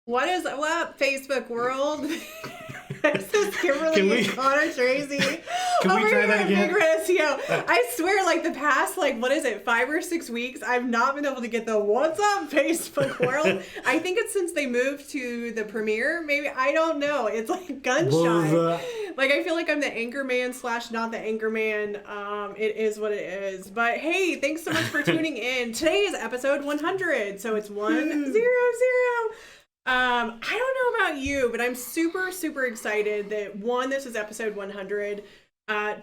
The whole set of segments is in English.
What is up, Facebook world? This is Kimberly and Conor Tracy. Can we try that again? Big Red SEO. I swear, like the past, 5 or 6 weeks, I've not been able to get the "What's up, Facebook world." I think it's since they moved to the premiere. Maybe, I don't know. It's like gunshot. Like I feel like I'm the anchor man / not the anchor man. It is what it is. But hey, thanks so much for tuning in. Today is episode 100, so it's 100. I don't know about you, but I'm super, super excited that one, this is episode 100.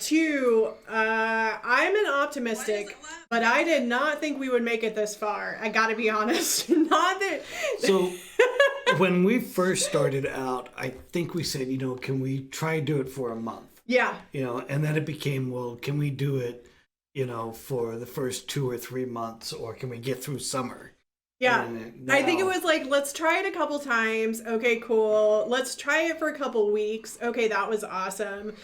Two, I'm an optimistic, but I did not think we would make it this far. I gotta be honest. Not that. So when we first started out, I think we said, can we try and do it for a month? Yeah. And then it became, well, can we do it, for the first 2 or 3 months, or can we get through summer? Yeah, I think it was like, let's try it a couple times. Okay, cool. Let's try it for a couple weeks. Okay, that was awesome.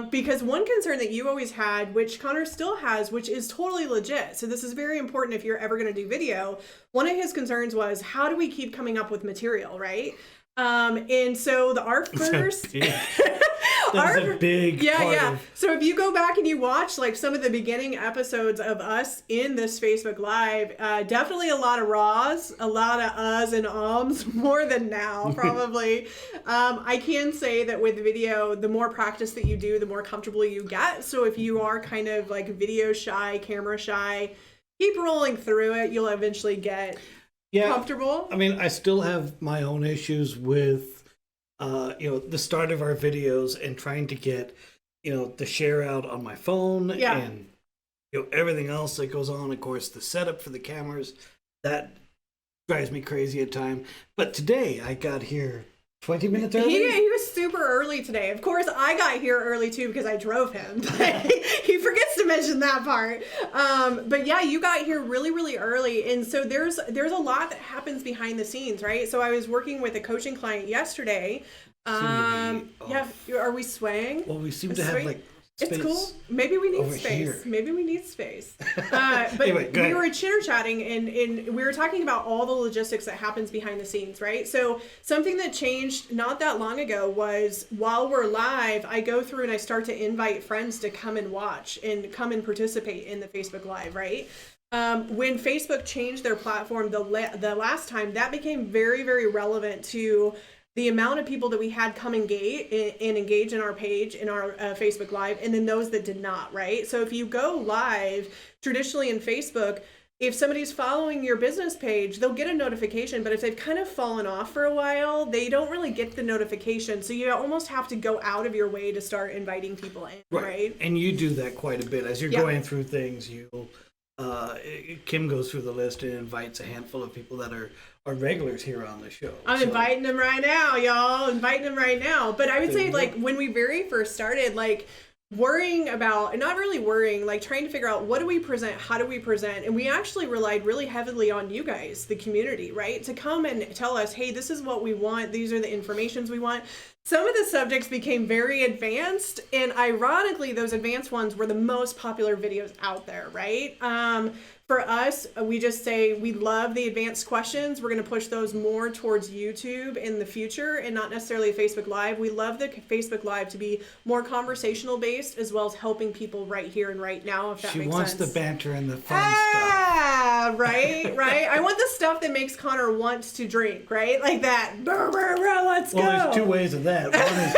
Because one concern that you always had, which Conor still has, which is totally legit. So this is very important if you're ever going to do video. One of his concerns was, how do we keep coming up with material, right? And so our first... That's a big part. So if you go back and you watch some of the beginning episodes of us in this Facebook Live, definitely a lot of raws, a lot of uhs and ums, more than now, probably. I can say that with video, the more practice that you do, the more comfortable you get. So if you are kind of video shy, camera shy, keep rolling through it. You'll eventually get comfortable. I mean, I still have my own issues with the start of our videos and trying to get, the share out on my phone and, everything else that goes on. Of course, the setup for the cameras, that drives me crazy at time. But today I got here 20 minutes early. He was super early today. Of course, I got here early too because I drove him. He forgets to mention that part. But yeah, you got here really, really early, and so there's a lot that happens behind the scenes, right? So I was working with a coaching client yesterday. Yeah, are we swaying? Well, we seem to have space. It's cool. Maybe we need space. Here. Maybe we need space. But anyway, we were chitter-chatting and we were talking about all the logistics that happens behind the scenes, right? So something that changed not that long ago was while we're live, I go through and I start to invite friends to come and watch and come and participate in the Facebook Live, right? When Facebook changed their platform the last time, that became very, very relevant to the amount of people that we had come engage in our page, in our Facebook Live, and then those that did not, right? So if you go live, traditionally in Facebook, if somebody's following your business page, they'll get a notification, but if they've kind of fallen off for a while, they don't really get the notification. So you almost have to go out of your way to start inviting people in, right? And you do that quite a bit. As you're going through things, Kim goes through the list and invites a handful of people that are regulars here on the show. I'm inviting them right now, y'all. Inviting them right now. But I would say, when we very first started, worrying about, and not really worrying, trying to figure out what do we present, how do we present, and we actually relied really heavily on you guys, the community, right? To come and tell us, hey, this is what we want. These are the informations we want. Some of the subjects became very advanced, and ironically, those advanced ones were the most popular videos out there, right? For us, we just say we love the advanced questions. We're going to push those more towards YouTube in the future and not necessarily Facebook Live. We love the Facebook Live to be more conversational based as well as helping people right here and right now, if that makes sense. She wants the banter and the fun stuff. Right. I want the stuff that makes Conor want to drink, right? Like that. Let's go. Well, there's two ways of that. One is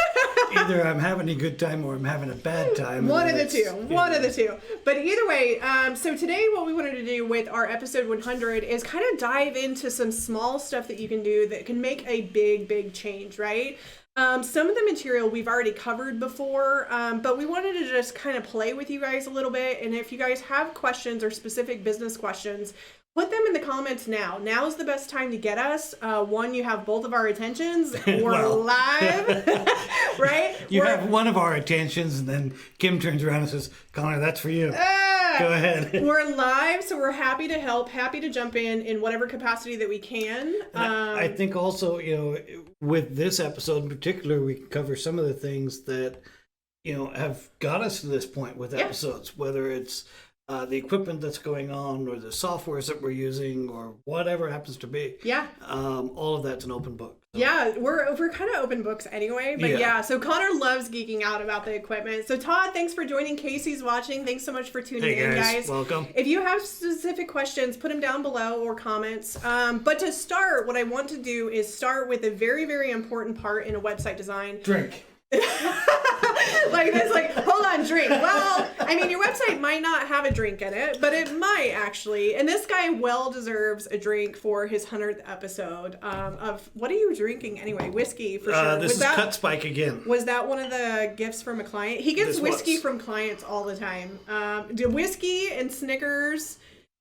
either I'm having a good time or I'm having a bad time. One of the two. But either way, so today what we wanted to do with our episode 100 is kind of dive into some small stuff that you can do that can make a big change, right? Some of the material we've already covered before, but we wanted to just kind of play with you guys a little bit. And if you guys have questions or specific business questions, put them in the comments now. Now is the best time to get us. One, you have both of our attentions. We're live, right? You have one of our attentions, and then Kim turns around and says, Conor, that's for you. Go ahead. We're live, so we're happy to help, happy to jump in whatever capacity that we can. I think also, with this episode in particular, we can cover some of the things that, have got us to this point with episodes, whether it's the equipment that's going on, or the softwares that we're using, or whatever it happens to be. Yeah. All of that's an open book. So. Yeah, we're kind of open books anyway, but yeah. So Conor loves geeking out about the equipment. So Todd, thanks for joining. Casey's watching. Thanks so much for tuning in, guys. Welcome. If you have specific questions, put them down below or comments. But to start, what I want to do is start with a very, very important part in a website design. Drink. Like this, like, hold on, drink. Well, I mean, your website might not have a drink in it, but it might actually. And this guy well deserves a drink for his 100th episode of, what are you drinking anyway? Whiskey, for sure. This is Cut Spike again. Was that one of the gifts from a client? He gets whiskey from clients all the time. Whiskey and Snickers.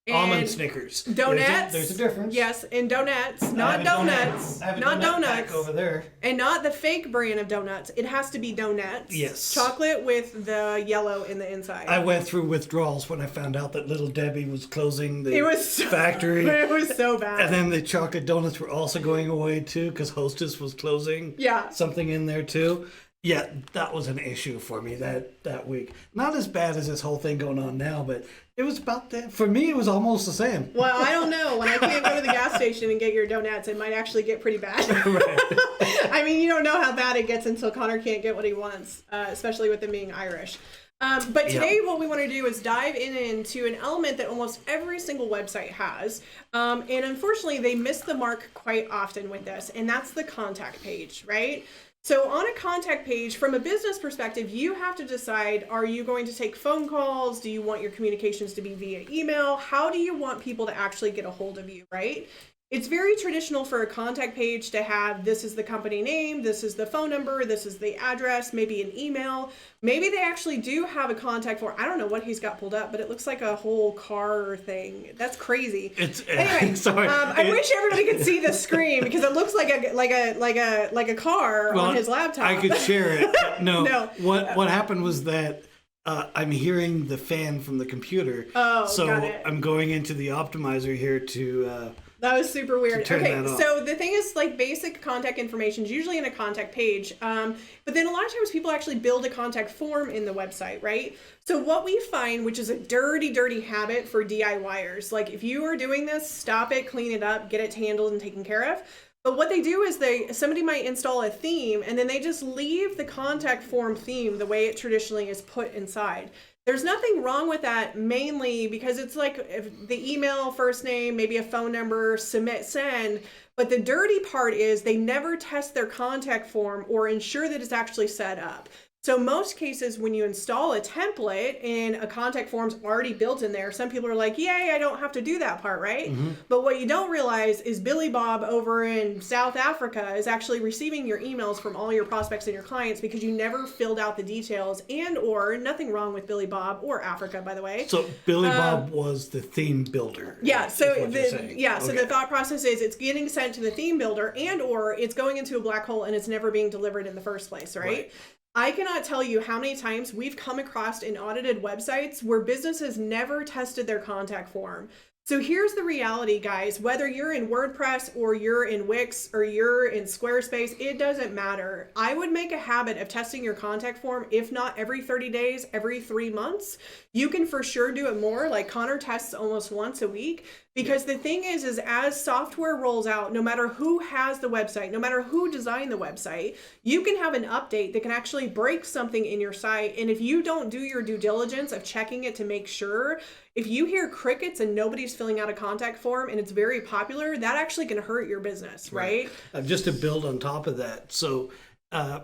And almond Snickers. Donuts. There's a difference. Yes, and donuts. Not donuts. Not donuts. Over there. And not the fake brand of donuts. It has to be donuts. Yes. Chocolate with the yellow in the inside. I went through withdrawals when I found out that Little Debbie was closing the factory. It was so bad. And then the chocolate donuts were also going away too, because Hostess was closing. Yeah. Something in there too. Yeah, that was an issue for me that week. Not as bad as this whole thing going on now, but it was about that. For me, it was almost the same. Well, I don't know. When I can't go to the gas station and get your donuts, it might actually get pretty bad. Right. I mean, you don't know how bad it gets until Conor can't get what he wants, especially with them being Irish. But today what we want to do is dive into an element that almost every single website has. And unfortunately, they miss the mark quite often with this, and that's the contact page, right? So on a contact page, from a business perspective, you have to decide, are you going to take phone calls? Do you want your communications to be via email? How do you want people to actually get a hold of you, right? It's very traditional for a contact page to have, this is the company name, this is the phone number, this is the address, maybe an email. Maybe they actually do have a contact form. I don't know what he's got pulled up, but it looks like a whole car thing. That's crazy. Anyway, sorry. I wish everybody could see the screen because it looks like a car on his laptop. I could share it. No. What happened was that I'm hearing the fan from the computer. Oh, so got it. I'm going into the optimizer here to. That was super weird. Okay, so the thing is, like, basic contact information is usually in a contact page, but then a lot of times people actually build a contact form in the website, right? So what we find, which is a dirty, dirty habit for DIYers, like, if you are doing this, stop it, clean it up, get it handled and taken care of. But what they do is somebody might install a theme and then they just leave the contact form theme the way it traditionally is put inside. There's nothing wrong with that, mainly because it's like if the email, first name, maybe a phone number, submit, send. But the dirty part is they never test their contact form or ensure that it's actually set up. So most cases when you install a template and a contact form's already built in there, some people are like, yay, I don't have to do that part, right? Mm-hmm. But what you don't realize is Billy Bob over in South Africa is actually receiving your emails from all your prospects and your clients because you never filled out the details and or nothing wrong with Billy Bob or Africa, by the way. So Billy Bob was the theme builder. Yeah. So so the thought process is it's getting sent to the theme builder and or it's going into a black hole and it's never being delivered in the first place, right? I cannot tell you how many times we've come across in audited websites where businesses never tested their contact form. So here's the reality, guys. Whether you're in WordPress or you're in Wix or you're in Squarespace, it doesn't matter. I would make a habit of testing your contact form, if not every 30 days, every 3 months. You can for sure do it more. Like Conor tests almost once a week. Because the thing is as software rolls out, no matter who has the website, no matter who designed the website, you can have an update that can actually break something in your site. And if you don't do your due diligence of checking it to make sure, if you hear crickets and nobody's filling out a contact form and it's very popular, that actually can hurt your business, right? Just to build on top of that. So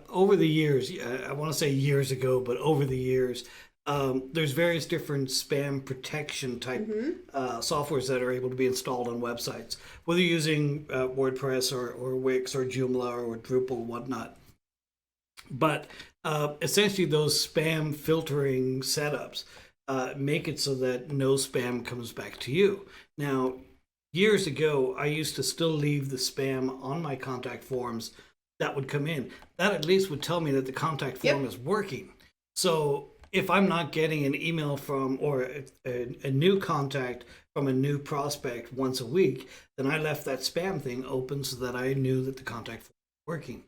over the years, I want to say years ago, but over the years, there's various different spam protection type softwares that are able to be installed on websites, whether you're using WordPress or Wix or Joomla or Drupal, whatnot. But essentially those spam filtering setups make it so that no spam comes back to you. Now, years ago, I used to still leave the spam on my contact forms that would come in. That at least would tell me that the contact form is working. So if I'm not getting an email from or a new contact from a new prospect once a week, then I left that spam thing open so that I knew that the contact form was working.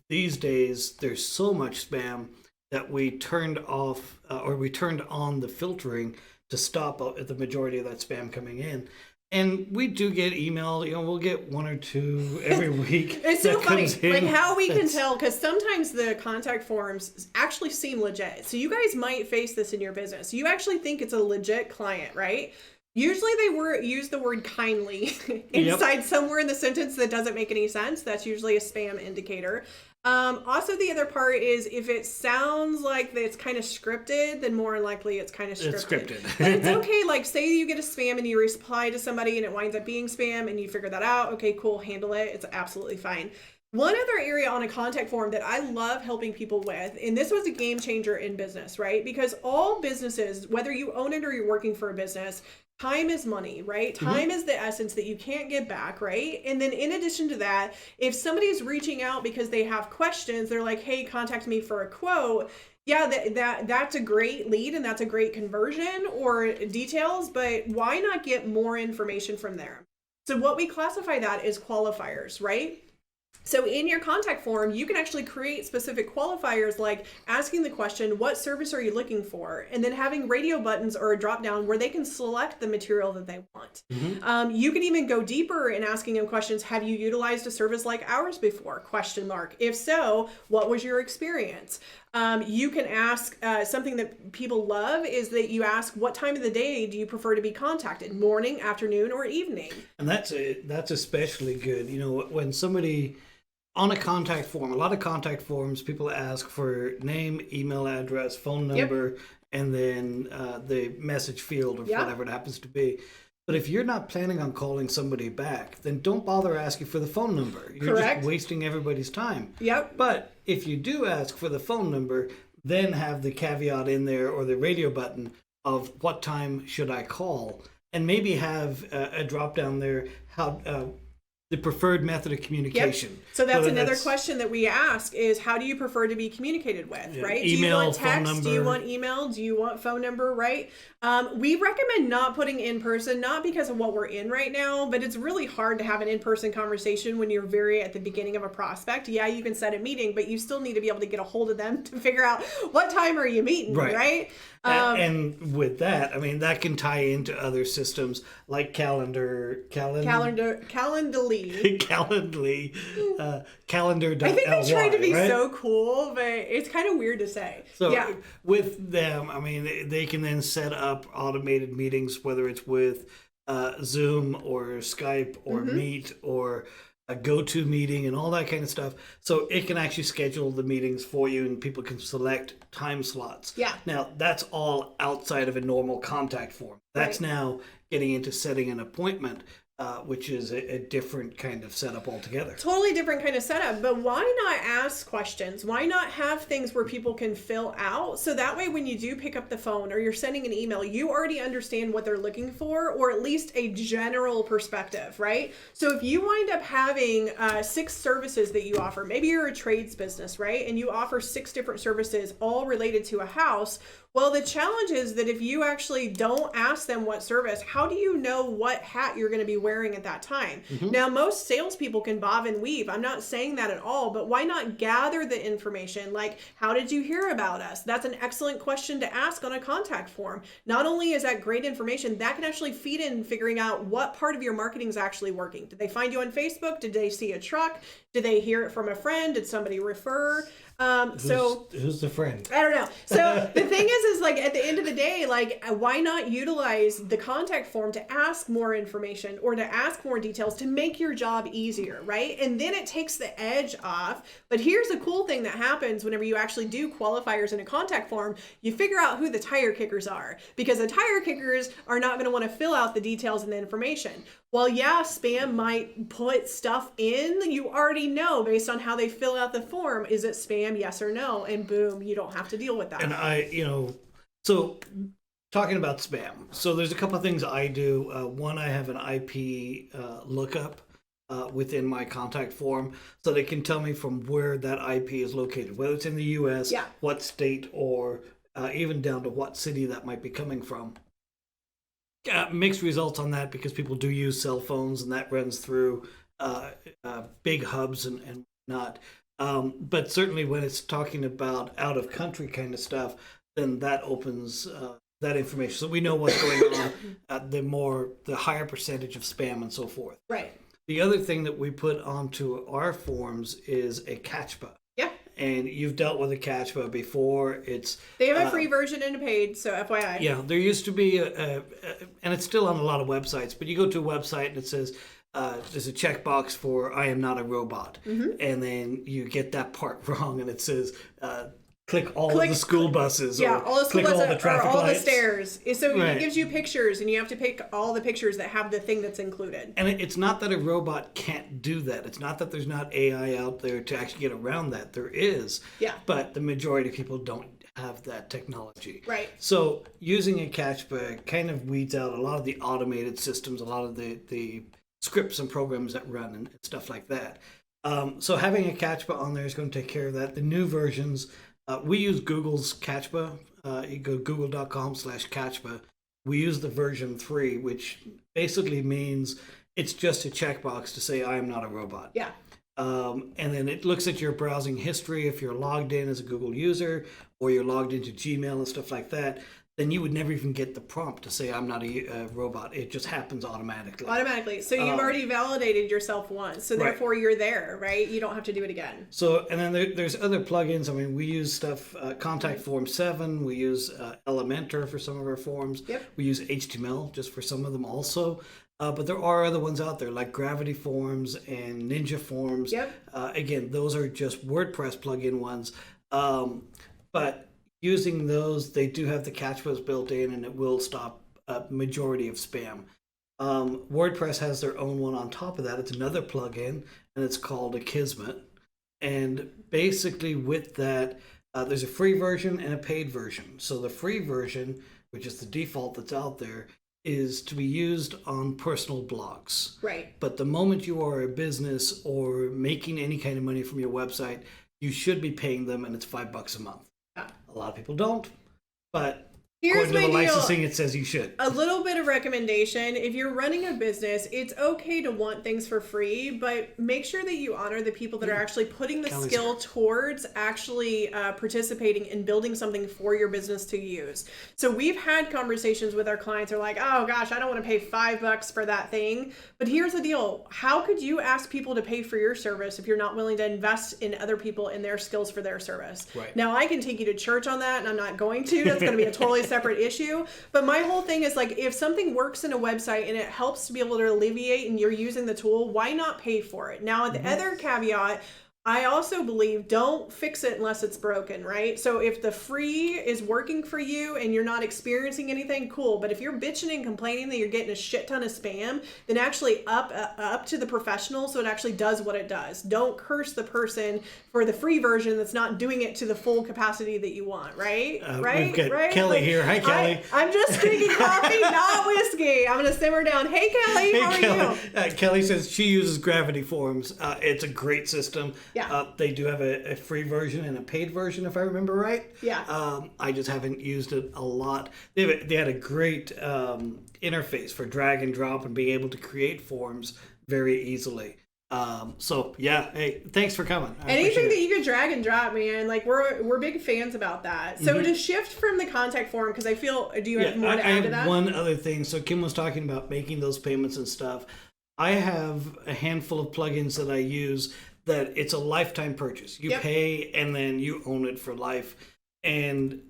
These days, there's so much spam that we turned off or we turned on the filtering to stop the majority of that spam coming in. And we do get email, we'll get 1 or 2 every week. It's so funny, like how we can tell, because sometimes the contact forms actually seem legit. So you guys might face this in your business. You actually think it's a legit client, right? Usually they use the word kindly inside somewhere in the sentence that doesn't make any sense. That's usually a spam indicator. Also, the other part is if it sounds like it's kind of scripted, then more likely it's kind of scripted. It's scripted. But it's okay. Like, say you get a spam and you reply to somebody and it winds up being spam and you figure that out. Okay, cool. Handle it. It's absolutely fine. One other area on a contact form that I love helping people with, and this was a game changer in business, right? Because all businesses, whether you own it or you're working for a business, time is money, right? Time is the essence that you can't get back, right? And then in addition to that, if somebody's reaching out because they have questions, they're like, hey, contact me for a quote. Yeah, that's a great lead and that's a great conversion or details, but why not get more information from there? So what we classify that is qualifiers, right? So in your contact form, you can actually create specific qualifiers like asking the question, what service are you looking for? And then having radio buttons or a drop down where they can select the material that they want. You can even go deeper in asking them questions. Have you utilized a service like ours before? Question mark. If so, what was your experience? You can ask something that people love is that you ask, what time of the day do you prefer to be contacted? Morning, afternoon, or evening? And that's especially good. When somebody on a contact form, a lot of contact forms, people ask for name, email address, phone number, and then the message field or whatever it happens to be. But if you're not planning on calling somebody back, then don't bother asking for the phone number. You're just wasting everybody's time. But if you do ask for the phone number, then have the caveat in there or the radio button of what time should I call, and maybe have a drop down there the preferred method of communication. So that's another question that we ask is, how do you prefer to be communicated with, right? Email, do you want text? phone number. Do you want email? Do you want phone number, right? We recommend not putting in person, not because of what we're in right now, but it's really hard to have an in-person conversation when you're very at the beginning of a prospect. Yeah, you can set a meeting, but you still need to be able to get a hold of them to figure out what time are you meeting, right? And with that, I mean, that can tie into other systems like Calendly. Calendar. I think they try to be so cool, but it's kind of weird to say. So with them, I mean, they can then set up automated meetings, whether it's with Zoom or Skype or Meet or a go-to meeting and all that kind of stuff. So it can actually schedule the meetings for you and people can select time slots. Now, that's all outside of a normal contact form. That's now getting into setting an appointment, which is a different kind of setup altogether. Totally different kind of setup, but why not ask questions? Why not have things where people can fill out? So that way when you do pick up the phone or you're sending an email, you already understand what they're looking for, or at least a general perspective, right? So if you wind up having 6 services that you offer, maybe you're a trades business, right? And you offer 6 different services all related to a house. Well, the challenge is that if you actually don't ask them what service, how do you know what hat you're going to be wearing at that time? Now, most salespeople can bob and weave. I'm not saying that at all, but why not gather the information? Like, how did you hear about us? That's an excellent question to ask on a contact form. Not only is that great information, that can actually feed in figuring out what part of your marketing is actually working. Did they find you on Facebook? Did they see a truck? Did they hear it from a friend? Did somebody refer? Who's the friend? I don't know. So the thing is like at the end of the day, like why not utilize the contact form to ask more information or to ask more details to make your job easier, right? And then it takes the edge off. But here's the cool thing that happens whenever you actually do qualifiers in a contact form, you figure out who the tire kickers are, because the tire kickers are not going to want to fill out the details and the information. Well, yeah, spam might put stuff in. You already know based on how they fill out the form, is it spam, yes or no? And boom, you don't have to deal with that. And so talking about spam. So there's a couple of things I do. One, I have an IP lookup within my contact form so they can tell me from where that IP is located, whether it's in the US, what state, or even down to what city that might be coming from. Mixed results on that because people do use cell phones and that runs through big hubs and whatnot. But certainly when it's talking about out of country kind of stuff, then that opens that information. So we know what's going on, the higher percentage of spam and so forth. Right. The other thing that we put onto our forms is a Captcha. Yeah. And you've dealt with a Captcha before. They have a free version and a paid, so FYI. Yeah, there used to be and it's still on a lot of websites, but you go to a website and it says there's a checkbox for "I am not a robot," and then you get that part wrong, and it says click all of the school buses. Yeah, all the school buses all the traffic or all lights. the stairs. So Right. it gives you pictures, and you have to pick all the pictures that have the thing that's included. And it's not that a robot can't do that. It's not that there's not AI out there to actually get around that. There is. Yeah. But the majority of people don't have that technology. Right. So using a Captcha kind of weeds out a lot of the automated systems, a lot of the scripts and programs that run and stuff like that. So having a Captcha on there is going to take care of that. The new versions, we use Google's Captcha. You go google.com/Captcha. We use the version 3, which basically means it's just a checkbox to say I am not a robot. Yeah. And then it looks at your browsing history. If you're logged in as a Google user or you're logged into Gmail and stuff like that, then you would never even get the prompt to say I'm not a robot. It just happens automatically. So you've already validated yourself once. So therefore you're there, right? You don't have to do it again. So, and then there's other plugins. I mean, we use stuff, Contact Form 7. We use Elementor for some of our forms. Yep. We use HTML just for some of them also. But there are other ones out there like Gravity Forms and Ninja Forms. Yep. Again, those are just WordPress plugin ones. But using those, they do have the Captchas built in, and it will stop a majority of spam. WordPress has their own one on top of that. It's another plugin, and it's called Akismet. And basically with that, there's a free version and a paid version. So the free version, which is the default that's out there, is to be used on personal blogs. Right. But the moment you are a business or making any kind of money from your website, you should be paying them, and it's $5 a month. Yeah. A lot of people don't, but Here's according to my the deal. licensing, it says you should. A little bit of recommendation. If you're running a business, it's okay to want things for free, but make sure that you honor the people that are actually putting the skill towards actually participating in building something for your business to use. So we've had conversations with our clients who are like, oh gosh, I don't want to pay $5 for that thing. But here's the deal. How could you ask people to pay for your service if you're not willing to invest in other people and their skills for their service? Right. Now, I can take you to church on that, and I'm not going to. That's going to be a totally separate issue. But my whole thing is like, if something works in a website and it helps to be able to alleviate and you're using the tool, why not pay for it? Now, the other caveat, I also believe don't fix it unless it's broken, right? So if the free is working for you and you're not experiencing anything, cool. But if you're bitching and complaining that you're getting a shit ton of spam, then actually up to the professional so it actually does what it does. Don't curse the person for the free version that's not doing it to the full capacity that you want, right? We've got Kelly here. Hi, Kelly. I'm just drinking coffee, not whiskey. I'm going to simmer down. Hey, Kelly, how are you? Kelly says she uses Gravity Forms. It's a great system. Yeah. They do have a free version and a paid version, if I remember right. Yeah. I just haven't used it a lot. They had a great interface for drag and drop and being able to create forms very easily. So yeah, hey, thanks for coming. Anything that you could drag and drop, man. Like we're big fans about that. So to shift from the contact form, because I feel, do you have more to add to that? I have one other thing. So Kim was talking about making those payments and stuff. I have a handful of plugins that I use that it's a lifetime purchase. You pay and then you own it for life. And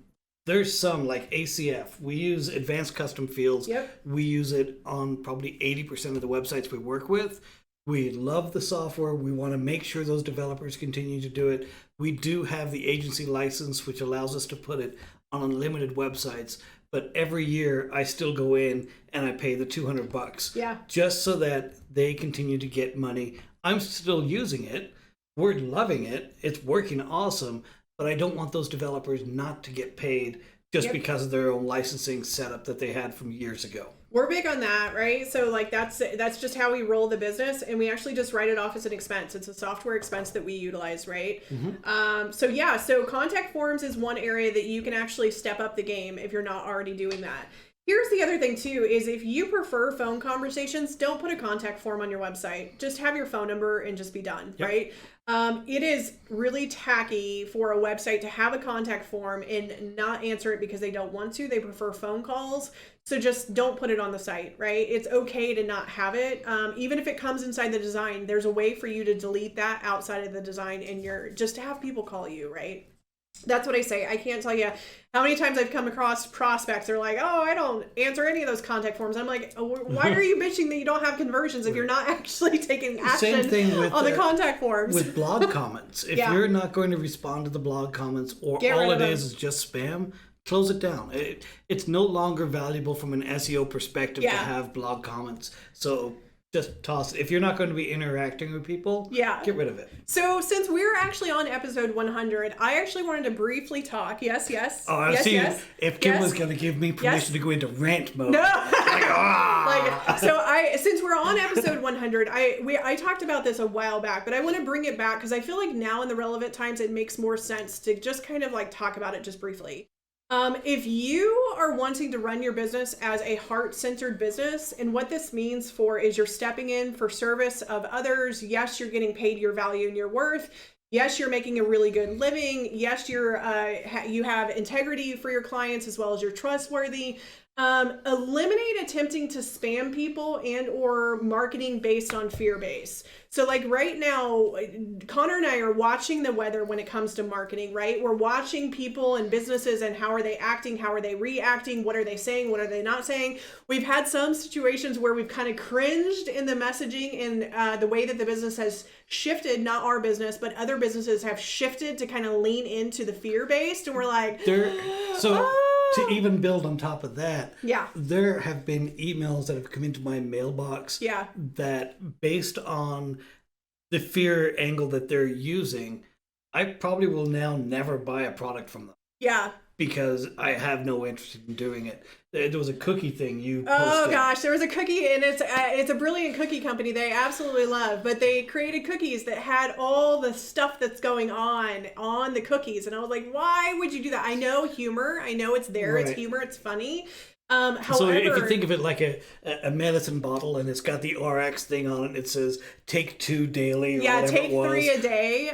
there's some like ACF. We use Advanced Custom Fields. We use it on probably 80% of the websites we work with. We love the software. We want to make sure those developers continue to do it. We do have the agency license, which allows us to put it on unlimited websites. But every year I still go in and I pay the $200. Yeah. Just so that they continue to get money. I'm still using it. We're loving it. It's working awesome. But I don't want those developers not to get paid just because of their own licensing setup that they had from years ago. We're big on that, right? So like that's just how we roll the business, and we actually just write it off as an expense. It's a software expense that we utilize, right? So contact forms is one area that you can actually step up the game if you're not already doing that. Here's the other thing too, is if you prefer phone conversations, don't put a contact form on your website. Just have your phone number and just be done, right? It is really tacky for a website to have a contact form and not answer it because they don't want to. They prefer phone calls. So just don't put it on the site, right? It's okay to not have it. Even if it comes inside the design, there's a way for you to delete that outside of the design and just to have people call you, right? That's what I say. I can't tell you how many times I've come across prospects that are like, oh, I don't answer any of those contact forms. I'm like, oh, why are you bitching that you don't have conversions if you're not actually taking action on the contact forms? With blog comments. If you're not going to respond to the blog comments or all it is just spam, close it down. It's no longer valuable from an SEO perspective to have blog comments. So just toss it. If you're not going to be interacting with people, get rid of it. So since we're actually on episode 100, I actually wanted to briefly talk. Yes. Oh, I see. If Kim was going to give me permission to go into rant mode. No. Since we're on episode 100, I talked about this a while back, but I want to bring it back because I feel like now in the relevant times, it makes more sense to just kind of like talk about it just briefly. If you are wanting to run your business as a heart-centered business, and what this means is you're stepping in for service of others. Yes, you're getting paid your value and your worth. Yes, you're making a really good living. Yes, you have integrity for your clients as well as you're trustworthy. Eliminate attempting to spam people and or marketing based on fear base. So like right now, Conor and I are watching the weather when it comes to marketing, right? We're watching people and businesses and how are they acting? How are they reacting? What are they saying? What are they not saying? We've had some situations where we've kind of cringed in the messaging and the way that the business has shifted, not our business, but other businesses have shifted to kind of lean into the fear-based. And we're like, to even build on top of that, there have been emails that have come into my mailbox that based on the fear angle that they're using, I probably will now never buy a product from them. Yeah. Because I have no interest in doing it. There was a cookie thing you posted. Oh gosh, there was a cookie, and it's a brilliant cookie company they absolutely love. But they created cookies that had all the stuff that's going on the cookies, and I was like, why would you do that? I know humor, I know it's there, It's humor, it's funny. However, so if you think of it like a medicine bottle and it's got the RX thing on it, it says take 2 daily or whatever take it was. 3 a day.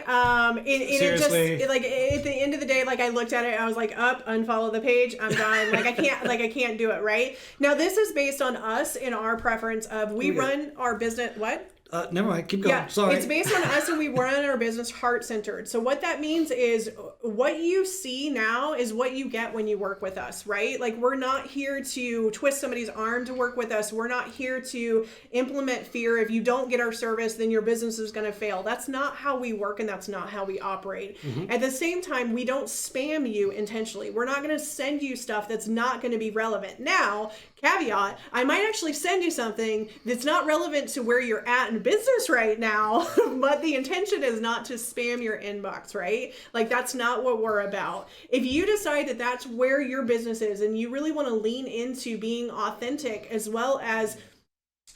Seriously? Like at the end of the day, like I looked at it, I was like, unfollow the page, I'm done. I can't do it, right? Now this is based on us and our preference of run our business. What? Never mind. Keep going. Sorry. It's based on us and we run our business heart-centered. So what that means is what you see now is what you get when you work with us, right? Like we're not here to twist somebody's arm to work with us. We're not here to implement fear. If you don't get our service, then your business is going to fail. That's not how we work and that's not how we operate. Mm-hmm. At the same time, we don't spam you intentionally. We're not going to send you stuff that's not going to be relevant. Now, caveat, I might actually send you something that's not relevant to where you're at in business right now, but the intention is not to spam your inbox, right? Like that's not what we're about. If you decide that that's where your business is and you really want to lean into being authentic as well as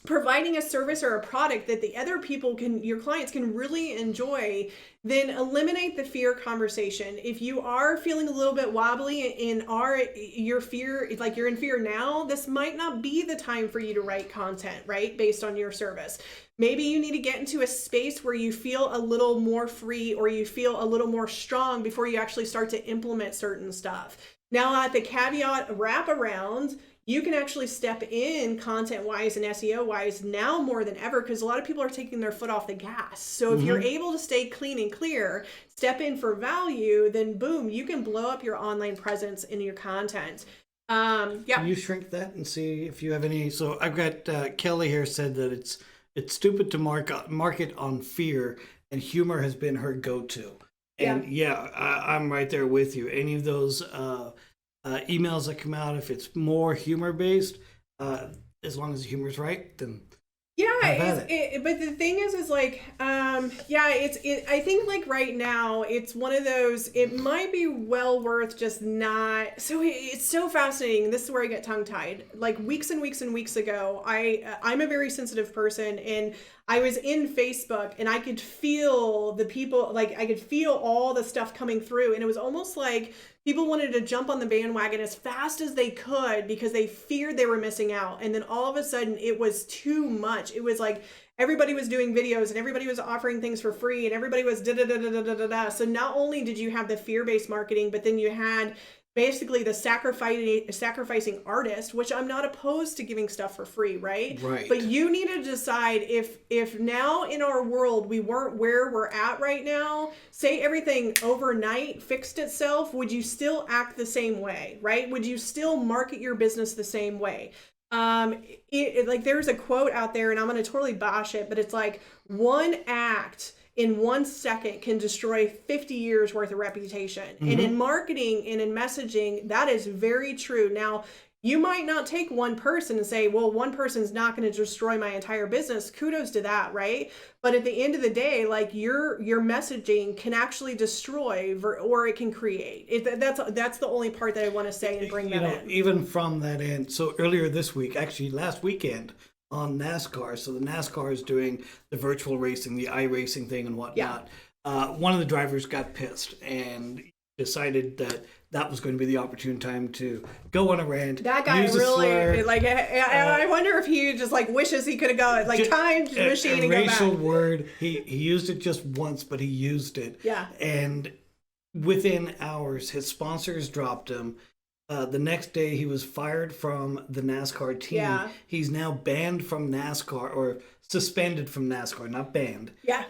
providing a service or a product that the other people your clients can really enjoy, then eliminate the fear conversation. If you are feeling a little bit wobbly in your fear, like you're in fear now, this might not be the time for you to write content, right? Based on your service. Maybe you need to get into a space where you feel a little more free or you feel a little more strong before you actually start to implement certain stuff. Now at the caveat wraparound, you can actually step in content-wise and SEO-wise now more than ever because a lot of people are taking their foot off the gas. So if you're able to stay clean and clear, step in for value, then boom, you can blow up your online presence in your content. Can you shrink that and see if you have any? So I've got Kelly here said that it's stupid to market on fear, and humor has been her go-to. And I'm right there with you. Any of those emails that come out, if it's more humor based, as long as the humor's right, then but the thing is like, I think like right now it's one of those, it might be well worth just not, so it's so fascinating. This is where I get tongue tied. Like weeks and weeks and weeks ago, I'm a very sensitive person, and I was in Facebook and I could feel the people, like I could feel all the stuff coming through, and it was almost like people wanted to jump on the bandwagon as fast as they could because they feared they were missing out. And then all of a sudden it was too much. It was like everybody was doing videos and everybody was offering things for free and everybody was da-da-da-da-da-da-da. So not only did you have the fear-based marketing, but then you had basically the sacrificing artist, which I'm not opposed to giving stuff for free, right? Right. But you need to decide if now in our world we weren't where we're at right now, say everything overnight fixed itself, would you still act the same way, right? Would you still market your business the same way? Like there's a quote out there, and I'm going to totally bosh it, but it's like, one act in 1 second can destroy 50 years worth of reputation. Mm-hmm. And in marketing and in messaging, that is very true. Now, you might not take one person and say, well, one person's not going to destroy my entire business. Kudos to that, right? But at the end of the day, like your messaging can actually destroy or it can create. That's the only part that I want to say and bring that in. Even from that end. So earlier this week, actually last weekend, on Nascar. So the Nascar is doing the virtual racing, the iRacing thing and whatnot. Yeah. One of the drivers got pissed and decided that was going to be the opportune time to go on a rant. That guy really, like, I wonder if he just like wishes he could have gone, like, time machine and go back. A racial word. He used it just once, but he used it. Yeah. And within hours, his sponsors dropped him. The next day, he was fired from the NASCAR team. Yeah. He's now banned from NASCAR, or suspended from NASCAR, not banned. Yeah.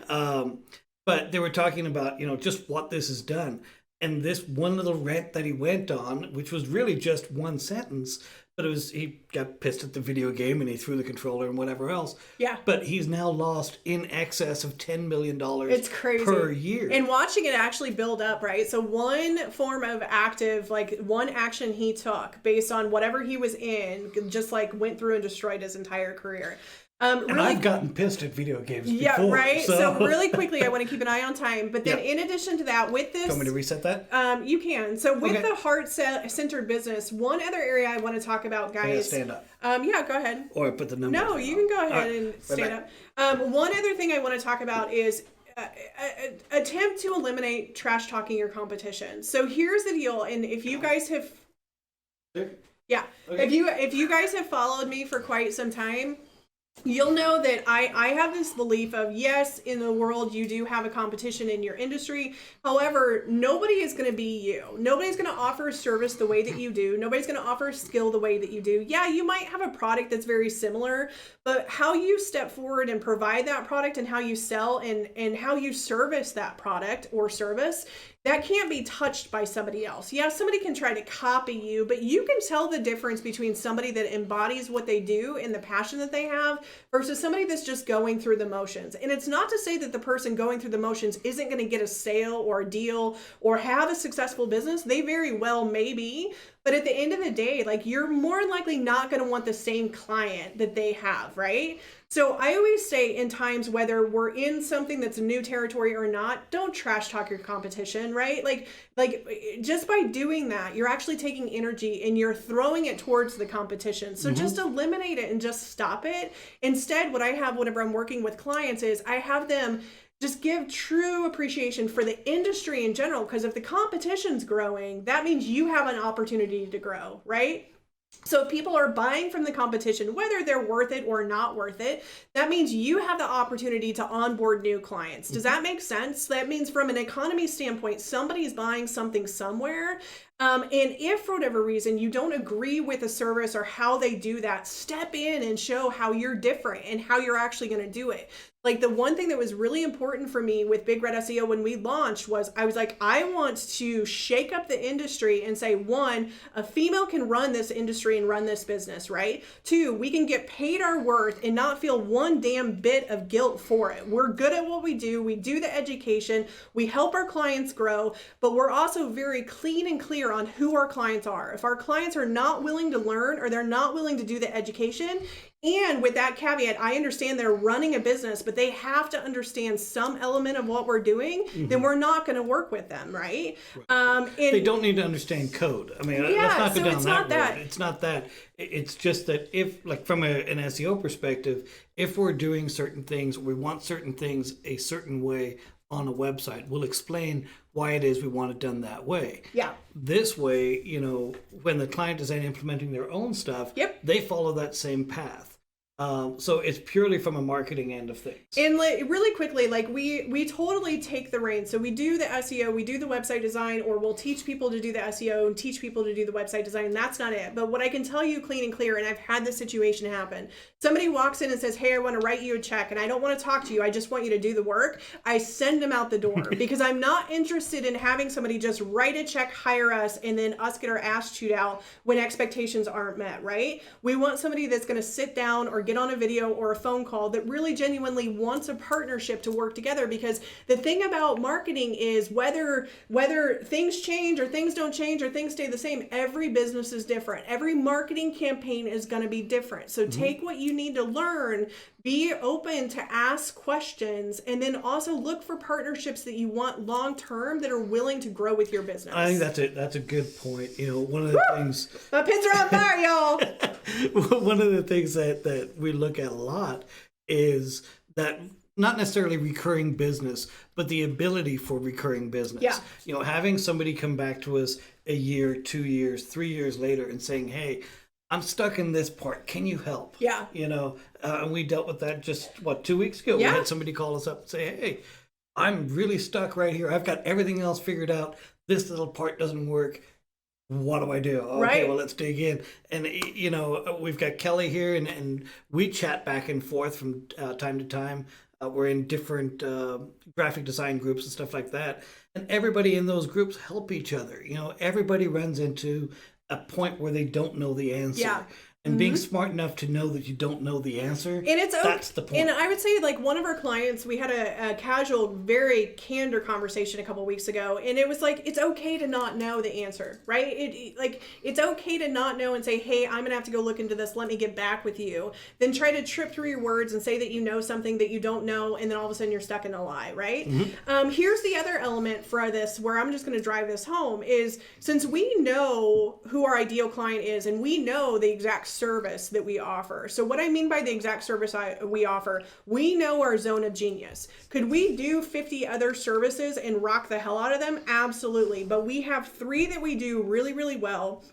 But they were talking about, just what this has done. And this one little rant that he went on, which was really just one sentence, but he got pissed at the video game and he threw the controller and whatever else. Yeah. But he's now lost in excess of $10 million it's crazy. Per year. And watching it actually build up, right? So one form of active, like one action he took based on whatever he was in, just like went through and destroyed his entire career. And I've gotten pissed at video games before. Yeah, right? So really quickly, I want to keep an eye on time. But then in addition to that, with this... Do you want me to reset that? You can. So with the heart-centered business, one other area I want to talk about, guys... Stand up. Yeah, go ahead. Or put the number. No, you can go ahead and stand up. One other thing I want to talk about is... attempt to eliminate trash talking your competition. So here's the deal, and if you guys have... Yeah. Okay. If you guys have followed me for quite some time... You'll know that I have this belief of, yes, in the world you do have a competition in your industry. However, nobody is going to be you. Nobody's going to offer service the way that you do. Nobody's going to offer skill the way that you do. Yeah, you might have a product that's very similar, but how you step forward and provide that product and how you sell and how you service that product or service, that can't be touched by somebody else. Yeah, somebody can try to copy you, but you can tell the difference between somebody that embodies what they do and the passion that they have versus somebody that's just going through the motions. And it's not to say that the person going through the motions isn't going to get a sale or a deal or have a successful business. They very well may be. But at the end of the day, like, you're more likely not going to want the same client that they have, right? So I always say in times, whether we're in something that's a new territory or not, don't trash talk your competition, right? Like just by doing that, you're actually taking energy and you're throwing it towards the competition. So just eliminate it and just stop it. Instead, what I have whenever I'm working with clients is I have them just give true appreciation for the industry in general, because if the competition's growing, that means you have an opportunity to grow, right? So if people are buying from the competition, whether they're worth it or not worth it, that means you have the opportunity to onboard new clients. Does that make sense? That means from an economy standpoint, somebody's buying something somewhere. And if for whatever reason you don't agree with a service or how they do that, step in and show how you're different and how you're actually going to do it. Like, the one thing that was really important for me with Big Red SEO when we launched was I was like, I want to shake up the industry and say, one, a female can run this industry and run this business, right? Two, we can get paid our worth and not feel one damn bit of guilt for it. We're good at what we do. We do the education. We help our clients grow, but we're also very clean and clear clear on who our clients are. If our clients are not willing to learn or they're not willing to do the education, and with that caveat, I understand they're running a business, but they have to understand some element of what we're doing, then we're not going to work with them, right? They don't need to understand code. I mean, let's not go down that road. It's not that. It's just that if, like from an SEO perspective, if we're doing certain things, we want certain things a certain way on a website, we'll explain why it is we want it done that way. Yeah. This way, when the client is then implementing their own stuff, they follow that same path. So it's purely from a marketing end of things. And really quickly, like we totally take the reins. So we do the SEO, we do the website design, or we'll teach people to do the SEO and teach people to do the website design. That's not it. But what I can tell you clean and clear, and I've had this situation happen. Somebody walks in and says, hey, I want to write you a check and I don't want to talk to you. I just want you to do the work. I send them out the door because I'm not interested in having somebody just write a check, hire us, and then us get our ass chewed out when expectations aren't met, right? We want somebody that's going to sit down or get on a video or a phone call that really genuinely wants a partnership to work together, because the thing about marketing is whether things change or things don't change or things stay the same, every business is different. Every marketing campaign is going to be different. So take what you need to learn, be open to ask questions, and then also look for partnerships that you want long term that are willing to grow with your business. I think that's a good point. One of the things, my pits are on fire, y'all. One of the things that we look at a lot is that not necessarily recurring business, but the ability for recurring business. Yeah. Having somebody come back to us a year, 2 years, 3 years later and saying, hey, I'm stuck in this part. Can you help? Yeah. And we dealt with that just, 2 weeks ago? Yeah. We had somebody call us up and say, hey, I'm really stuck right here. I've got everything else figured out. This little part doesn't work. What do I do? Okay, well, let's dig in. And, we've got Kelly here, and we chat back and forth from time to time. We're in different graphic design groups and stuff like that. And everybody in those groups help each other. Everybody runs into a point where they don't know the answer. Yeah. And being smart enough to know that you don't know the answer, and that's the point. And I would say, like, one of our clients, we had a casual, very candor conversation a couple of weeks ago, and it was like, it's okay to not know the answer, right? It's okay to not know and say, hey, I'm gonna have to go look into this, let me get back with you. Then try to trip through your words and say that you know something that you don't know, and then all of a sudden you're stuck in a lie, right? Here's the other element for this, where I'm just gonna drive this home, is since we know who our ideal client is, and we know the exact service that we offer. So what I mean by the exact service we offer, we know our zone of genius. Could we do 50 other services and rock the hell out of them? Absolutely. But we have 3 that we do really, really well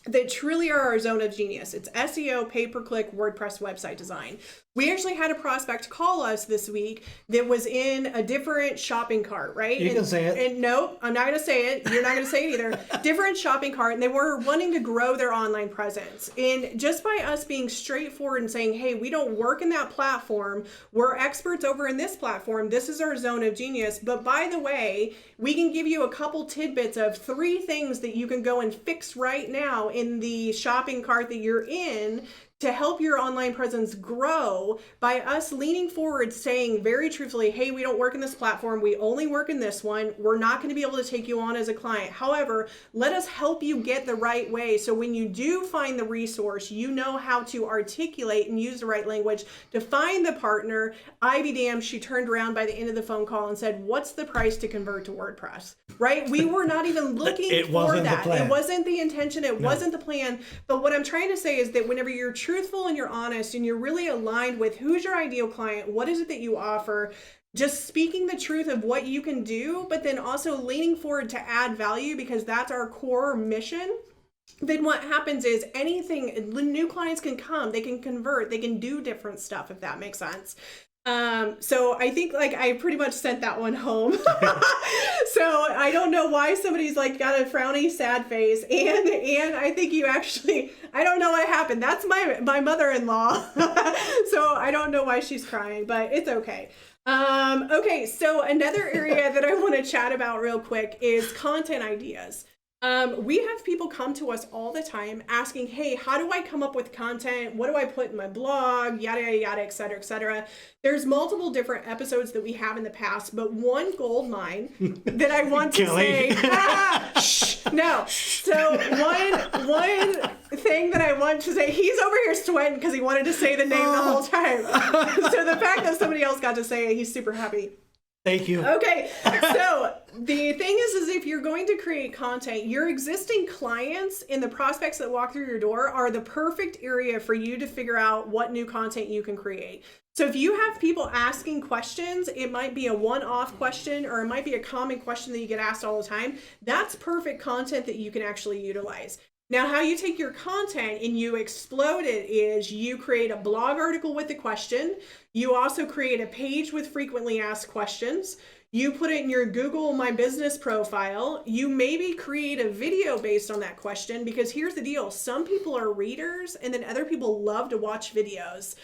that truly are our zone of genius. It's SEO, pay-per-click, WordPress website design. We actually had a prospect call us this week that was in a different shopping cart, right? You can say it. And no, I'm not going to say it. You're not going to say it either. Different shopping cart, and they were wanting to grow their online presence. And just by us being straightforward and saying, hey, we don't work in that platform. We're experts over in this platform. This is our zone of genius. But by the way, we can give you a couple tidbits of 3 things that you can go and fix right now in the shopping cart that you're in to help your online presence grow, by us leaning forward saying very truthfully, hey, we don't work in this platform. We only work in this one. We're not going to be able to take you on as a client. However, let us help you get the right way. So when you do find the resource, you know how to articulate and use the right language to find the partner. I be damned, she turned around by the end of the phone call and said, what's the price to convert to WordPress? Right? We were not even looking for that. It wasn't the intention. It wasn't the plan. But what I'm trying to say is that whenever you're truthful and you're honest and you're really aligned with who's your ideal client, what is it that you offer, just speaking the truth of what you can do, but then also leaning forward to add value, because that's our core mission, then what happens is anything, new clients can come, they can convert, they can do different stuff, if that makes sense. So I think I pretty much sent that one home. So I don't know why somebody's got a frowny, sad face. And I think you actually, I don't know what happened. That's my mother-in-law. So I don't know why she's crying, but it's okay. Okay. So another area that I want to chat about real quick is content ideas. We have people come to us all the time asking, hey, how do I come up with content? What do I put in my blog? Yada, yada, yada, et cetera, et cetera. There's multiple different episodes that we have in the past, but one gold mine that I want to say, no. So one thing that I want to say, he's over here sweating because he wanted to say the name the whole time. So the fact that somebody else got to say it, he's super happy. Thank you. Okay, so the thing is if you're going to create content, your existing clients and the prospects that walk through your door are the perfect area for you to figure out what new content you can create. So if you have people asking questions, it might be a one-off question or it might be a common question that you get asked all the time. That's perfect content that you can actually utilize. Now, how you take your content and you explode it is you create a blog article with a question. You also create a page with frequently asked questions. You put it in your Google My Business profile. You maybe create a video based on that question, because here's the deal. Some people are readers and then other people love to watch videos.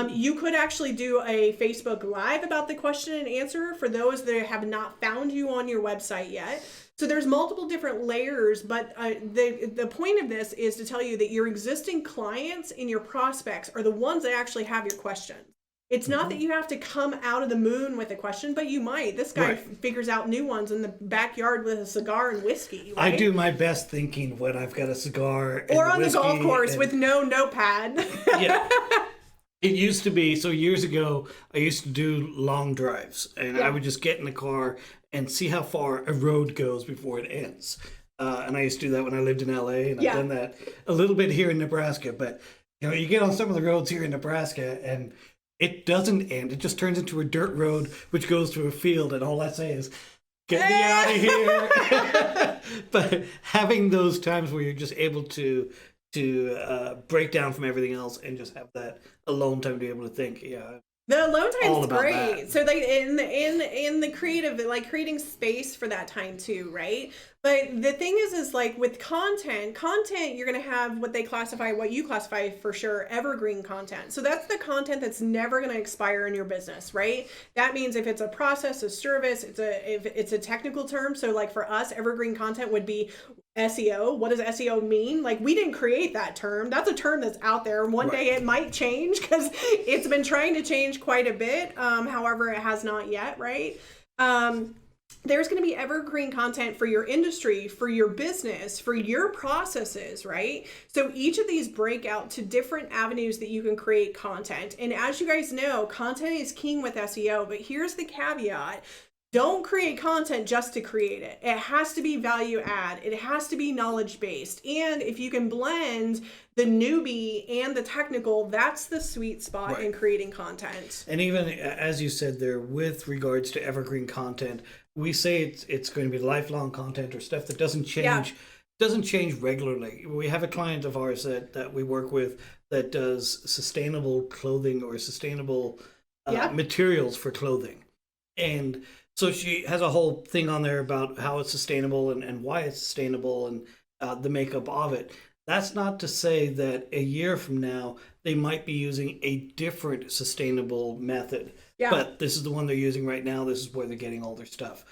You could actually do a Facebook Live about the question and answer for those that have not found you on your website yet. So there's multiple different layers, but the point of this is to tell you that your existing clients and your prospects are the ones that actually have your questions. It's not that you have to come out of the moon with a question, but you might. This guy figures out new ones in the backyard with a cigar and whiskey. Right? I do my best thinking when I've got a cigar and or on the golf course with no notepad. Yeah. It used to be, so years ago, I used to do long drives, and I would just get in the car and see how far a road goes before it ends. And I used to do that when I lived in LA, and I've done that a little bit here in Nebraska. But you get on some of the roads here in Nebraska, and it doesn't end. It just turns into a dirt road, which goes to a field, and all I say is, get me out of here. But having those times where you're just able to break down from everything else and just have that alone time to be able to think, the alone time's great. That. So like in the creative, like creating space for that time too, right? But the thing is like with content, you're going to have what you classify for sure, evergreen content. So that's the content that's never going to expire in your business, right? That means if it's a process, a service, if it's a technical term. So like for us, evergreen content would be SEO. What does SEO mean? Like, we didn't create that term. That's a term that's out there. One day it might change because it's been trying to change quite a bit. However, it has not yet, right? There's going to be evergreen content for your industry, for your business, for your processes, right? So each of these break out to different avenues that you can create content. And as you guys know, content is king with SEO, but here's the caveat. Don't create content just to create it. It has to be value add. It has to be knowledge based. And if you can blend the newbie and the technical, that's the sweet spot in creating content. And even as you said there, with regards to evergreen content, we say it's going to be lifelong content or stuff that doesn't change. Doesn't change regularly. We have a client of ours that we work with that does sustainable clothing or sustainable materials for clothing. And so she has a whole thing on there about how it's sustainable and why it's sustainable and the makeup of it. That's not to say that a year from now, they might be using a different sustainable method. Yeah. But this is the one they're using right now. This is where they're getting all their stuff.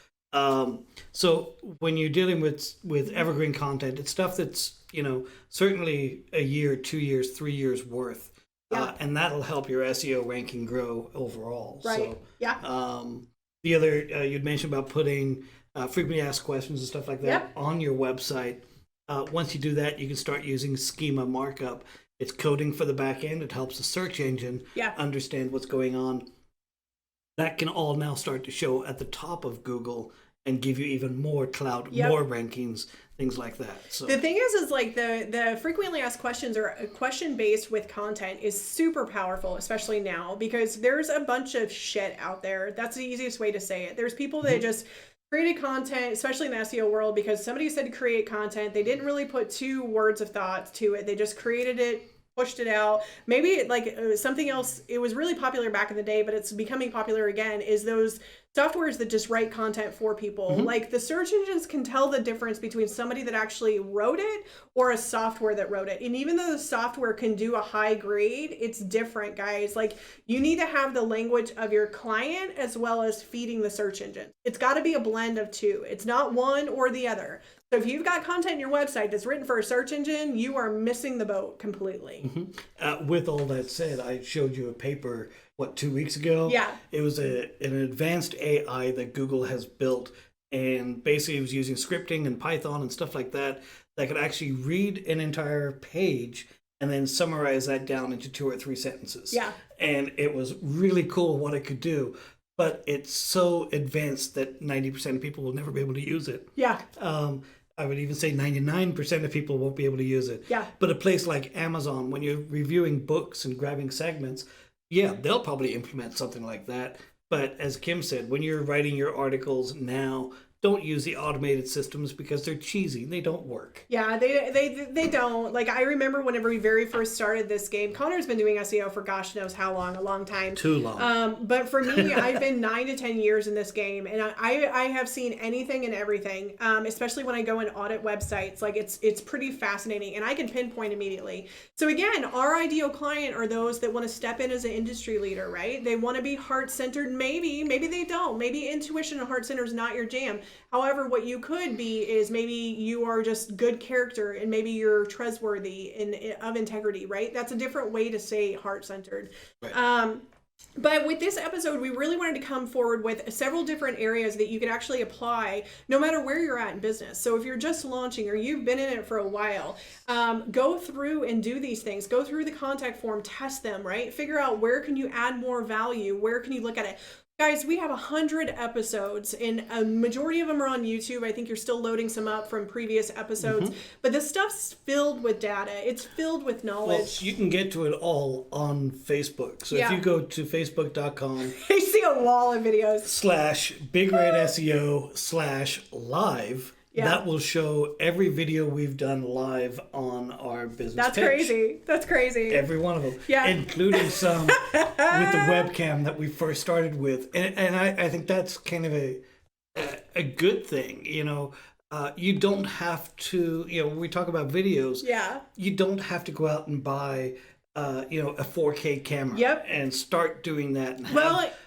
So when you're dealing with evergreen content, it's stuff that's, certainly a year, 2 years, 3 years worth. Yeah. And that'll help your SEO ranking grow overall. Right. So, yeah. The other, you'd mentioned about putting frequently asked questions and stuff like that on your website. Once you do that, you can start using schema markup. It's coding for the back end. It helps the search engine understand what's going on. That can all now start to show at the top of Google and give you even more clout, more rankings, things like that. So the thing is like the frequently asked questions or question based with content is super powerful, especially now, because there's a bunch of shit out there. That's the easiest way to say it. There's people that just created content, especially in the SEO world, because somebody said to create content. They didn't really put 2 words of thought to it. They just created it, pushed it out. Maybe something else. It was really popular back in the day, but it's becoming popular again, is those softwares that just write content for people. Like the search engines can tell the difference between somebody that actually wrote it or a software that wrote it. And even though the software can do a high grade, it's different, guys. Like you need to have the language of your client as well as feeding the search engine. It's got to be a blend of two. It's not one or the other. So if you've got content in your website that's written for a search engine, you are missing the boat completely. With all that said, I showed you a paper, 2 weeks ago? Yeah. It was an advanced AI that Google has built, and basically it was using scripting and Python and stuff like that that could actually read an entire page and then summarize that down into 2 or 3 sentences. Yeah. And it was really cool what it could do. But it's so advanced that 90% of people will never be able to use it. Yeah. I would even say 99% of people won't be able to use it. Yeah. But a place like Amazon, when you're reviewing books and grabbing segments, yeah, they'll probably implement something like that. But as Kim said, when you're writing your articles now, don't use the automated systems because they're cheesy. They don't work. Yeah, they don't. Like, I remember whenever we very first started this game, Conor's been doing SEO for gosh knows how long, a long time. Too long. But for me, I've been 9 to 10 years in this game, and I have seen anything and everything, especially when I go and audit websites. Like, it's pretty fascinating, and I can pinpoint immediately. So again, our ideal client are those that want to step in as an industry leader, right? They want to be heart-centered. Maybe they don't. Maybe intuition and heart-centered is not your jam. However, what you could be is maybe you are just good character and maybe you're trustworthy and of integrity, right? That's a different way to say heart-centered. Right. But with this episode, we really wanted to come forward with several different areas that you could actually apply no matter where you're at in business. So if you're just launching or you've been in it for a while, go through and do these things. Go through the contact form, test them, right? Figure out where can you add more value? Where can you look at it? Guys, we have 100 episodes, and a majority of them are on YouTube. I think you're still loading some up from previous episodes, but this stuff's filled with data. It's filled with knowledge. Well, you can get to it all on Facebook. So if you go to facebook.com, you see a wall of videos. /BigRedSEO/live. Yeah. That will show every video we've done live on our business page. Crazy. That's crazy. Every one of them. Yeah. Including some with the webcam that we first started with. And I think that's kind of a good thing. You know, you don't have to, when we talk about videos, you don't have to go out and buy a 4K camera and start doing that and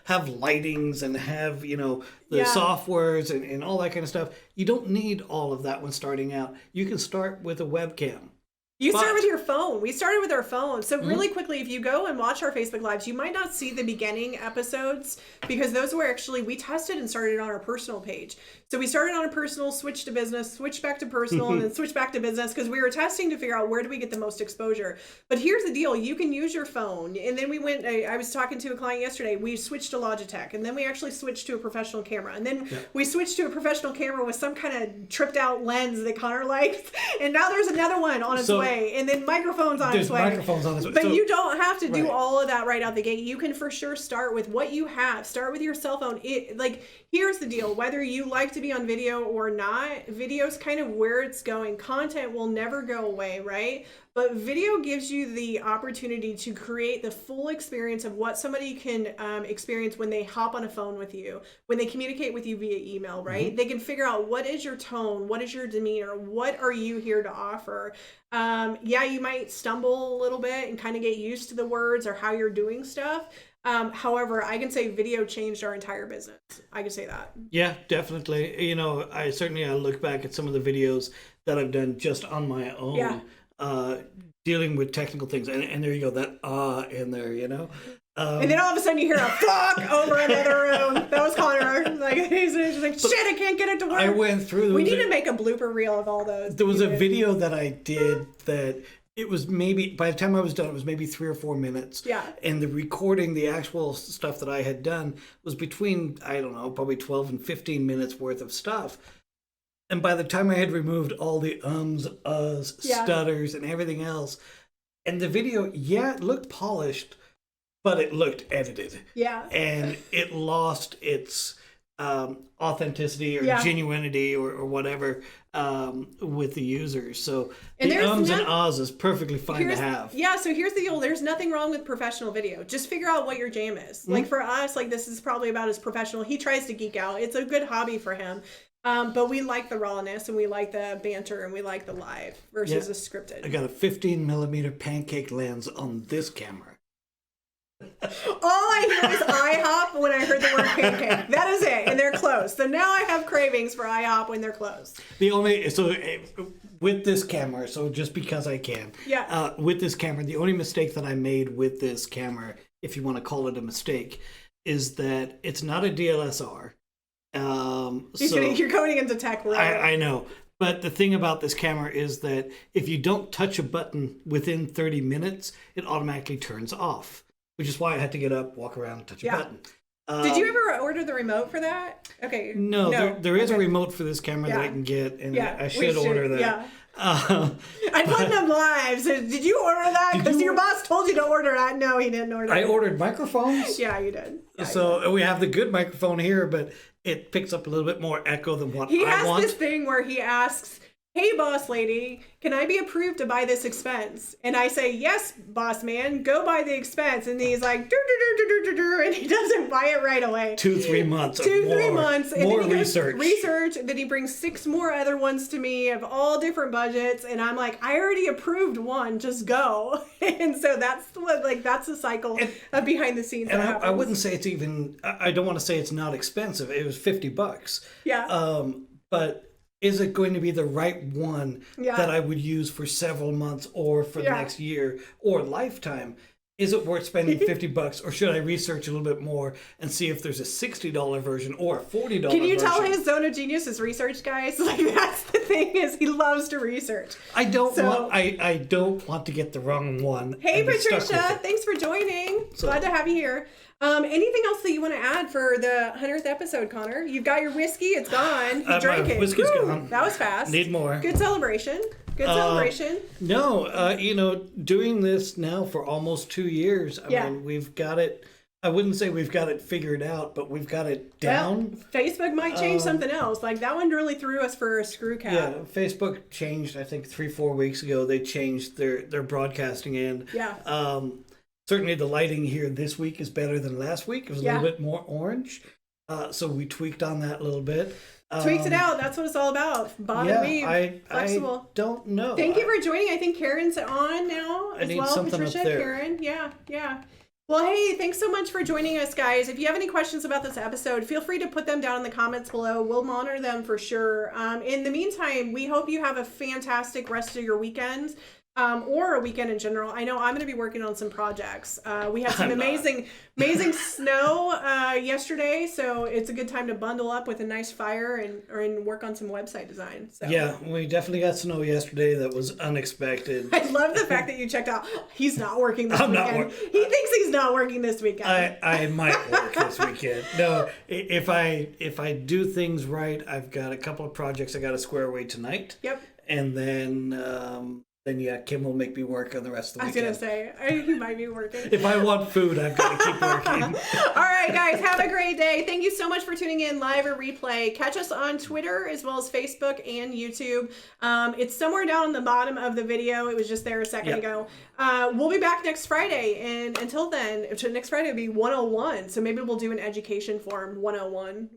have lightings and have, the softwares and all that kind of stuff. You don't need all of that when starting out. You can start with a webcam. You start with your phone. We started with our phone. So really quickly, if you go and watch our Facebook Lives, you might not see the beginning episodes because those were actually, we tested and started on our personal page. So we started on a personal, switched to business, switched back to personal, and then switched back to business because we were testing to figure out where do we get the most exposure. But here's the deal. You can use your phone. And then we went, I was talking to a client yesterday. We switched to Logitech, and then we actually switched to a professional camera. And then we switched to a professional camera with some kind of tripped out lens that Conor likes. And now there's another one on its way. And then microphones on its way. Microphones on its way. But you don't have to do all of that right out the gate. You can for sure start with what you have. Start with your cell phone. Here's the deal. Whether you like to be on video or not, video's kind of where it's going. Content will never go away, right? But video gives you the opportunity to create the full experience of what somebody can experience when they hop on a phone with you, when they communicate with you via email, right? They can figure out what is your tone, what is your demeanor, what are you here to offer. You might stumble a little bit and kind of get used to the words or how you're doing stuff. However, I can say video changed our entire business. I can say that. Yeah, definitely. I look back at some of the videos that I've done just on my own, dealing with technical things. And there you go, that in there, and then all of a sudden you hear a fuck over another room. That was Conor. He's like, shit, I can't get it to work. I went through. We need to make a blooper reel of all those. There was a video that I did that it was maybe, by the time I was done, it was maybe 3 or 4 minutes. Yeah. And the recording, the actual stuff that I had done was between, I don't know, probably 12 and 15 minutes worth of stuff. And by the time I had removed all the ums, uhs, stutters, and everything else, and the video, it looked polished, but it looked edited. Yeah. And it lost its authenticity or genuinity or whatever with the users. So and the ums and ahs is perfectly fine to have. Yeah, so here's the deal. There's nothing wrong with professional video. Just figure out what your jam is. Like for us, like this is probably about as professional. He tries to geek out. It's a good hobby for him. But we like the rawness and we like the banter and we like the live versus a scripted. I got a 15mm pancake lens on this camera. All I hear is IHOP when I heard the word pancake. That is it, and they're closed. So now I have cravings for IHOP when they're closed. With this camera, so just because I can, with this camera, the only mistake that I made with this camera, if you want to call it a mistake, is that it's not a DSLR. You're going into tech world. I know. But the thing about this camera is that if you don't touch a button within 30 minutes, it automatically turns off. Which is why I had to get up, walk around, touch a button. Did you ever order the remote for that? Okay. No. There is a remote for this camera that I can get, and I should order that. Yeah. I put them live. So did you order that? Because your boss told you to order that. No, he didn't order it. I ordered microphones. Yeah, you did. Yeah, so we have the good microphone here, but it picks up a little bit more echo than what I want. He has this thing where he asks, "Hey, boss lady, can I be approved to buy this expense?" And I say, "Yes, boss man, go buy the expense." And he's like, and he doesn't buy it right away. 2-3 months. 2-3 months. And more then he research. Then he brings 6 more other ones to me of all different budgets. And I'm like, I already approved one. Just go. And so that's the cycle of behind the scenes. And I wouldn't say it's even, I don't want to say it's not expensive. It was $50. Yeah. But is it going to be the right one that I would use for several months or for the next year or lifetime? Is it worth spending $50, or should I research a little bit more and see if there's a $60 version or a $40 version? Can you tell his zone of genius is research, guys? Like that's the thing, is he loves to research. I don't want to get the wrong one. Hey Patricia, thanks for joining. Glad to have you here. Anything else that you want to add for the 100th episode, Connor? You've got your whiskey. It's gone. You drank it. Whiskey's gone. That was fast. Need more. Good celebration. Good celebration. No, doing this now for almost 2 years. I mean, we've got it. I wouldn't say we've got it figured out, but we've got it down. Well, Facebook might change something else. Like that one really threw us for a screw cap. Yeah, Facebook changed, I think 3-4 weeks ago. They changed their broadcasting end. Yeah. Certainly the lighting here this week is better than last week. It was a little bit more orange. So we tweaked on that a little bit. Tweaked it out. That's what it's all about. Bottom weave. Flexible. I don't know. Thank you for joining. I think Karen's on now as well. Patricia, Karen. Yeah. Well, hey, thanks so much for joining us, guys. If you have any questions about this episode, feel free to put them down in the comments below. We'll monitor them for sure. In the meantime, we hope you have a fantastic rest of your weekends. Or a weekend in general. I know I'm going to be working on some projects. We had some amazing snow yesterday, so it's a good time to bundle up with a nice fire and work on some website design. So. Yeah, we definitely got snow yesterday that was unexpected. I love the fact that you checked out. He's not working this weekend. He thinks he's not working this weekend. I might work this weekend. No, if I do things right, I've got a couple of projects I got to square away tonight. Yep. And then Kim will make me work on the rest of the weekend. I was going to say, he might be working. If I want food, I've got to keep working. All right, guys, have a great day. Thank you so much for tuning in live or replay. Catch us on Twitter as well as Facebook and YouTube. It's somewhere down on the bottom of the video. It was just there a second ago. We'll be back next Friday. And until then, next Friday will be 101. So maybe we'll do an education form 101.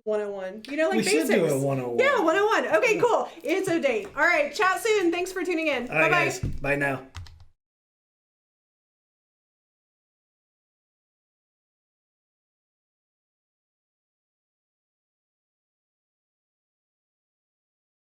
You know, like we basics. We should do a 101. Yeah, 101. Okay, cool. It's a date. All right, chat soon. Thanks for tuning in. Bye-bye. Bye now.